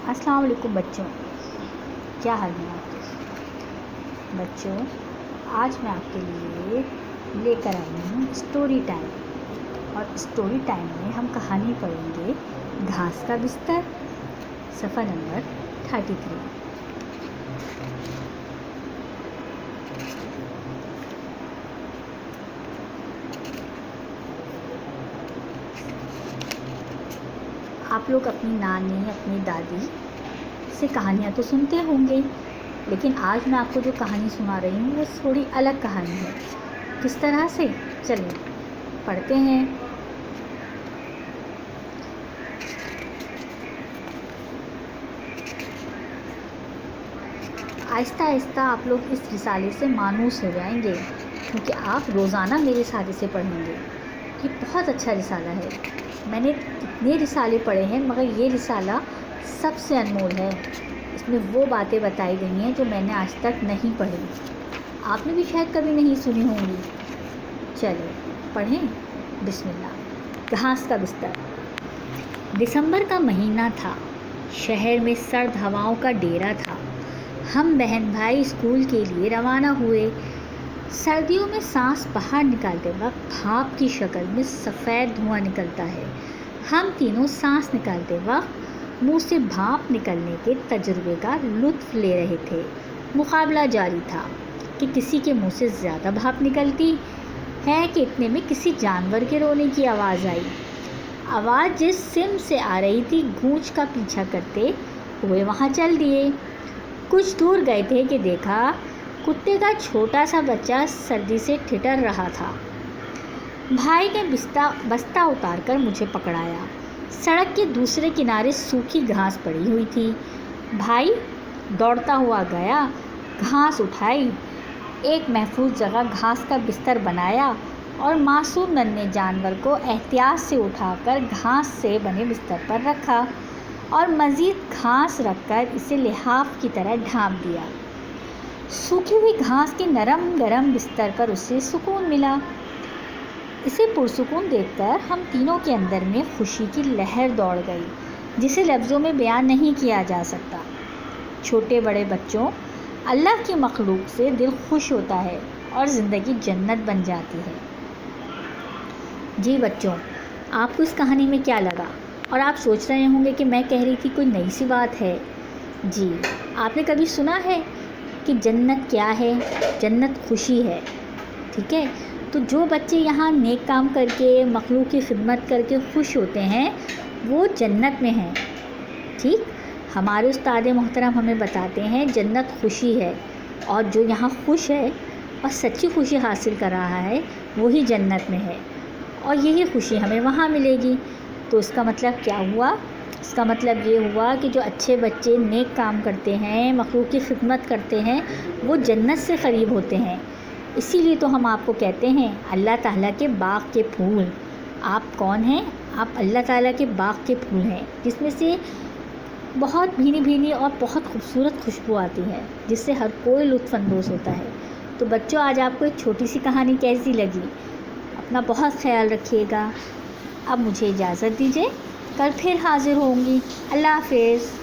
السلام علیکم بچوں، کیا حال ہے آپ کے بچوں؟ آج میں آپ کے لیے لے کر آئی ہوں اسٹوری ٹائم، اور اسٹوری ٹائم میں ہم کہانی پڑھیں گے گھاس کا بستر، صفحہ نمبر 33۔ آپ لوگ اپنی نانی، اپنی دادی سے کہانیاں تو سنتے ہوں گے، لیکن آج میں آپ کو جو کہانی سنا رہی ہوں وہ تھوڑی الگ کہانی ہے۔ کس طرح سے؟ چلیں پڑھتے ہیں۔ آہستہ آہستہ آپ لوگ اس رسالے سے مانوس ہو جائیں گے، کیونکہ آپ روزانہ میرے ساتھ اسے پڑھیں گے۔ یہ بہت اچھا رسالہ ہے۔ میں نے اتنے رسالے پڑھے ہیں، مگر یہ رسالہ سب سے انمول ہے۔ اس میں وہ باتیں بتائی گئی ہیں جو میں نے آج تک نہیں پڑھی، آپ نے بھی شاید کبھی نہیں سنی ہوں گی۔ چلو پڑھیں، بسم اللہ۔ گھاس کا بستر۔ دسمبر کا مہینہ تھا، شہر میں سرد ہواؤں کا ڈیرا تھا۔ ہم بہن بھائی اسکول کے لیے روانہ ہوئے۔ سردیوں میں سانس باہر نکالتے وقت بھاپ کی شکل میں سفید دھواں نکلتا ہے۔ ہم تینوں سانس نکالتے وقت منہ سے بھاپ نکلنے کے تجربے کا لطف لے رہے تھے۔ مقابلہ جاری تھا کہ کسی کے منہ سے زیادہ بھاپ نکلتی ہے کہ اتنے میں کسی جانور کے رونے کی آواز آئی۔ آواز جس سمت سے آ رہی تھی، گونج کا پیچھا کرتے ہوئے وہاں چل دیے۔ کچھ دور گئے تھے کہ دیکھا کتے کا چھوٹا سا بچہ سردی سے ٹھٹر رہا تھا۔ بھائی نے بستہ اتار کر مجھے پکڑایا۔ سڑک کے دوسرے کنارے سوکھی گھاس پڑی ہوئی تھی۔ بھائی دوڑتا ہوا گیا، گھاس اٹھائی، ایک محفوظ جگہ گھاس کا بستر بنایا اور معصوم ننھے جانور کو احتیاط سے اٹھا کر گھاس سے بنے بستر پر رکھا اور مزید گھاس رکھ کر اسے لحاف کی طرح ڈھانپ دیا۔ سوکھی ہوئی گھاس کے نرم گرم بستر پر اسے سکون ملا۔ اسے پرسکون دیکھ کر ہم تینوں کے اندر میں خوشی کی لہر دوڑ گئی، جسے لفظوں میں بیان نہیں کیا جا سکتا۔ چھوٹے بڑے بچوں، اللہ کی مخلوق سے دل خوش ہوتا ہے اور زندگی جنت بن جاتی ہے۔ جی بچوں، آپ کو اس کہانی میں کیا لگا؟ اور آپ سوچ رہے ہوں گے کہ میں کہہ رہی تھی کوئی نئی سی بات ہے۔ جی، آپ نے کبھی سنا ہے کہ جنت کیا ہے؟ جنت خوشی ہے، ٹھیک ہے؟ تو جو بچے یہاں نیک کام کر کے، مخلوق کی خدمت کر کے خوش ہوتے ہیں، وہ جنت میں ہیں، ٹھیک؟ ہمارے استاد محترم ہمیں بتاتے ہیں جنت خوشی ہے، اور جو یہاں خوش ہے اور سچی خوشی حاصل کر رہا ہے وہی جنت میں ہے، اور یہی خوشی ہمیں وہاں ملے گی۔ تو اس کا مطلب کیا ہوا؟ اس کا مطلب یہ ہوا کہ جو اچھے بچے نیک کام کرتے ہیں، مخلوق کی خدمت کرتے ہیں، وہ جنت سے قریب ہوتے ہیں۔ اسی لیے تو ہم آپ کو کہتے ہیں اللہ تعالیٰ کے باغ کے پھول۔ آپ کون ہیں؟ آپ اللہ تعالیٰ کے باغ کے پھول ہیں، جس میں سے بہت بھینی بھینی اور بہت خوبصورت خوشبو آتی ہے، جس سے ہر کوئی لطف اندوز ہوتا ہے۔ تو بچوں، آج آپ کو ایک چھوٹی سی کہانی کیسی لگی؟ اپنا بہت خیال رکھیے گا۔ اب مجھے اجازت دیجیے، کل پھر حاضر ہوں گی۔ اللہ حافظ۔